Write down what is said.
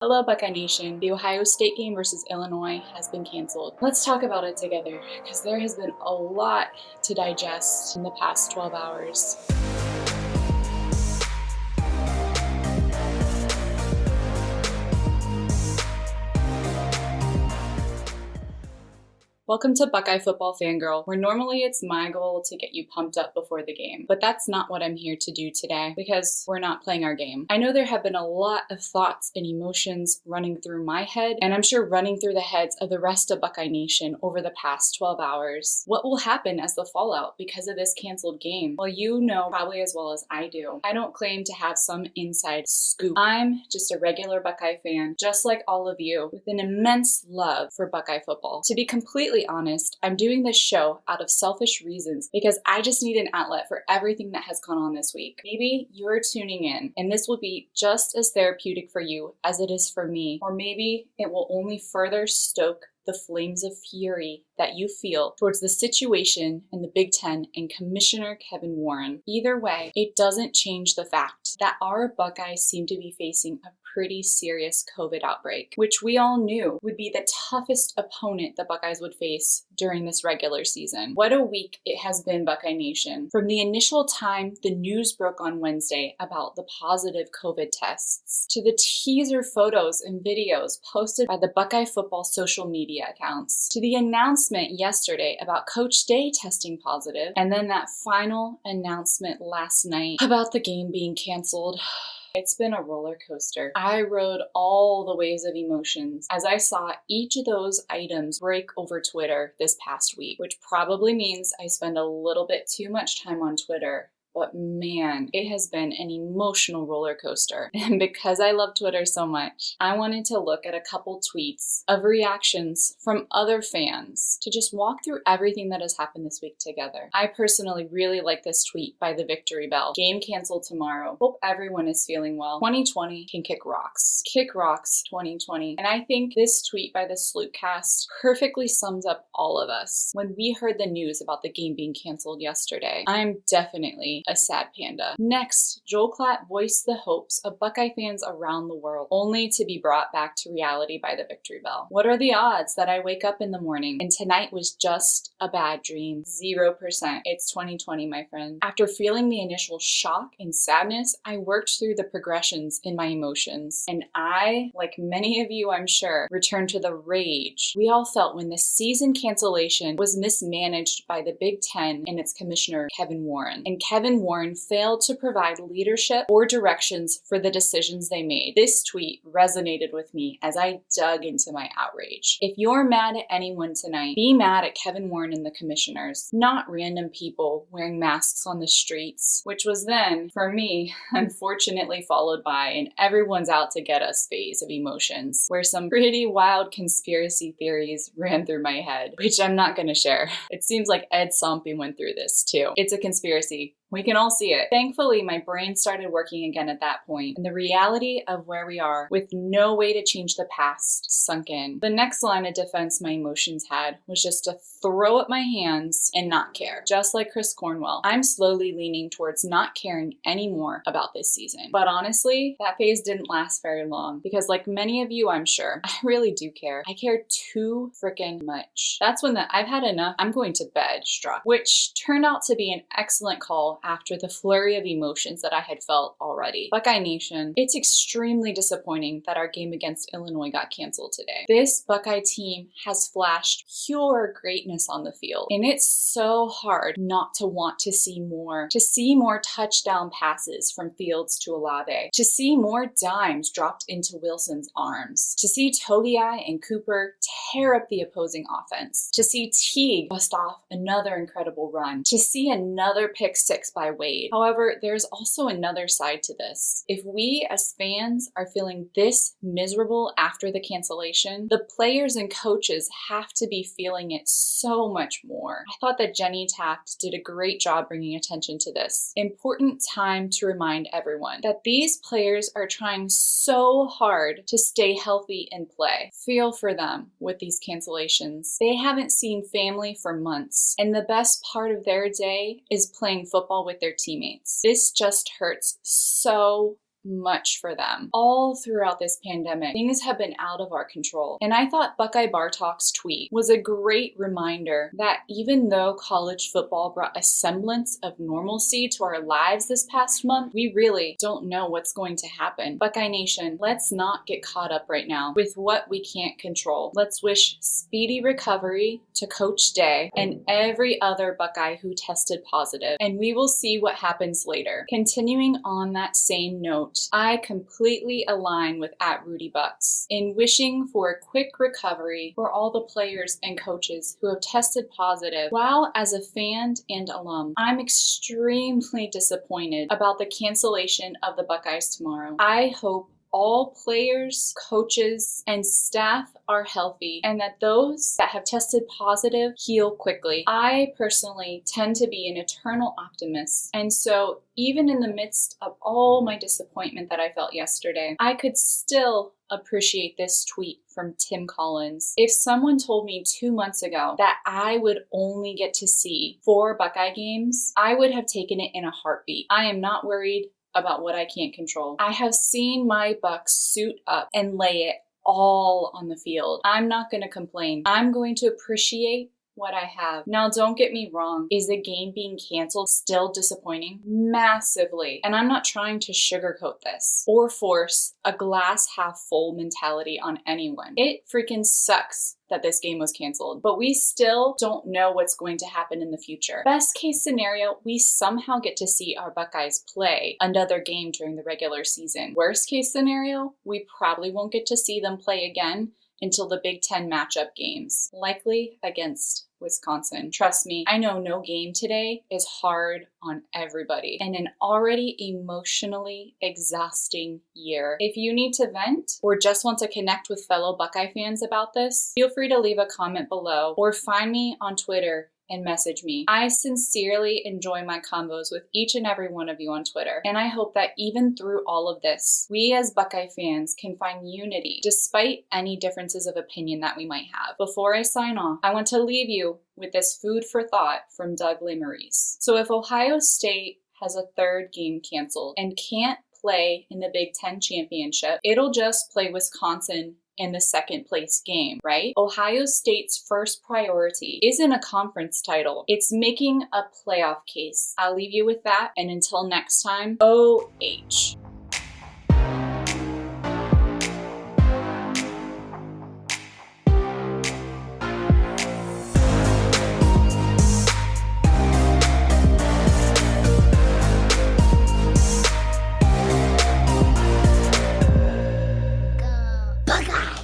Hello, Buckeye Nation. The Ohio State game versus Illinois has been canceled. Let's talk about it together, because there has been a lot to digest in the past 12 hours. Welcome to Buckeye Football Fangirl, where normally it's my goal to get you pumped up before the game. But that's not what I'm here to do today, because we're not playing our game. I know there have been a lot of thoughts and emotions running through my head, and I'm sure running through the heads of the rest of Buckeye Nation over the past 12 hours. What will happen as the fallout because of this canceled game? Well, you know probably as well as I do. I don't claim to have some inside scoop. I'm just a regular Buckeye fan, just like all of you, with an immense love for Buckeye football. To be completely honest, I'm doing this show out of selfish reasons because I just need an outlet for everything that has gone on this week. Maybe you're tuning in and this will be just as therapeutic for you as it is for me, or maybe it will only further stoke the flames of fury that you feel towards the situation in the Big Ten and Commissioner Kevin Warren. Either way, it doesn't change the fact that our Buckeyes seem to be facing a pretty serious COVID outbreak, which we all knew would be the toughest opponent the Buckeyes would face during this regular season. What a week it has been, Buckeye Nation. From the initial time the news broke on Wednesday about the positive COVID tests, to the teaser photos and videos posted by the Buckeye football social media accounts, to the announcement yesterday about Coach Day testing positive, and then that final announcement last night about the game being canceled. It's been a roller coaster. I rode all the waves of emotions as I saw each of those items break over Twitter this past week, which probably means I spend a little bit too much time on Twitter. But man, it has been an emotional roller coaster. And because I love Twitter so much, I wanted to look at a couple tweets of reactions from other fans to just walk through everything that has happened this week together. I personally really like this tweet by the Victory Bell. Game canceled tomorrow. Hope everyone is feeling well. 2020 can kick rocks. Kick rocks 2020. And I think this tweet by the Slootcast perfectly sums up all of us. When we heard the news about the game being canceled yesterday, I'm definitely a sad panda. Next, Joel Klatt voiced the hopes of Buckeye fans around the world, only to be brought back to reality by the Victory Bell. What are the odds that I wake up in the morning and tonight was just a bad dream? 0%. It's 2020, my friend. After feeling the initial shock and sadness, I worked through the progressions in my emotions. And I, like many of you I'm sure, returned to the rage we all felt when the season cancellation was mismanaged by the Big Ten and its commissioner, Kevin Warren. And Kevin Warren failed to provide leadership or directions for the decisions they made. This tweet resonated with me as I dug into my outrage. If you're mad at anyone tonight, be mad at Kevin Warren and the commissioners, not random people wearing masks on the streets, which was then, for me, unfortunately followed by an everyone's out to get us phase of emotions, where some pretty wild conspiracy theories ran through my head, which I'm not gonna share. It seems like Ed Sompy went through this too. It's a conspiracy. We can all see it. Thankfully, my brain started working again at that point, and the reality of where we are, with no way to change the past, sunk in. The next line of defense my emotions had was just to throw up my hands and not care. Just like Chris Cornwell, I'm slowly leaning towards not caring anymore about this season. But honestly, that phase didn't last very long, because like many of you, I'm sure, I really do care. I care too freaking much. That's when the I've had enough, I'm going to bed struck, which turned out to be an excellent call after the flurry of emotions that I had felt already. Buckeye Nation, it's extremely disappointing that our game against Illinois got canceled today. This Buckeye team has flashed pure greatness on the field, and it's so hard not to want to see more touchdown passes from Fields to Olave, to see more dimes dropped into Wilson's arms, to see Togiai and Cooper tear up the opposing offense, to see Teague bust off another incredible run, to see another pick six by Wade. However, there's also another side to this. If we as fans are feeling this miserable after the cancellation, the players and coaches have to be feeling it so much more. I thought that Jenny Taft did a great job bringing attention to this. Important time to remind everyone that these players are trying so hard to stay healthy and play. Feel for them with these cancellations. They haven't seen family for months, and the best part of their day is playing football with their teammates. This just hurts so much for them. All throughout this pandemic, things have been out of our control. And I thought Buckeye Bar Talk's tweet was a great reminder that even though college football brought a semblance of normalcy to our lives this past month, we really don't know what's going to happen. Buckeye Nation, let's not get caught up right now with what we can't control. Let's wish speedy recovery to Coach Day and every other Buckeye who tested positive, and we will see what happens later. Continuing on that same note, I completely align with @RudyBucks in wishing for a quick recovery for all the players and coaches who have tested positive. While as a fan and alum, I'm extremely disappointed about the cancellation of the Buckeyes tomorrow. I hope all players, coaches, and staff are healthy and that those that have tested positive heal quickly. I personally tend to be an eternal optimist, and so even in the midst of all my disappointment that I felt yesterday, I could still appreciate this tweet from Tim Collins. If someone told me 2 months ago that I would only get to see 4 Buckeye games, I would have taken it in a heartbeat. I am not worried about what I can't control. I have seen my Bucks suit up and lay it all on the field. I'm not going to complain. I'm going to appreciate what I have. Now, don't get me wrong. Is the game being canceled still disappointing? Massively. And I'm not trying to sugarcoat this or force a glass half full mentality on anyone. It freaking sucks that this game was canceled, but we still don't know what's going to happen in the future. Best case scenario, we somehow get to see our Buckeyes play another game during the regular season. Worst case scenario, we probably won't get to see them play again until the Big Ten matchup games, likely against Wisconsin. Trust me, I know no game today is hard on everybody and an already emotionally exhausting year. If you need to vent or just want to connect with fellow Buckeye fans about this, feel free to leave a comment below or find me on Twitter and message me. I sincerely enjoy my combos with each and every one of you on Twitter, and I hope that even through all of this, we as Buckeye fans can find unity despite any differences of opinion that we might have. Before I sign off, I want to leave you with this food for thought from Doug Lesmerises. So if Ohio State has a 3rd game canceled and can't play in the Big Ten championship, it'll just play Wisconsin in the 2nd place game, right? Ohio State's first priority isn't a conference title. It's making a playoff case. I'll leave you with that, and until next time, OH. Buckeye!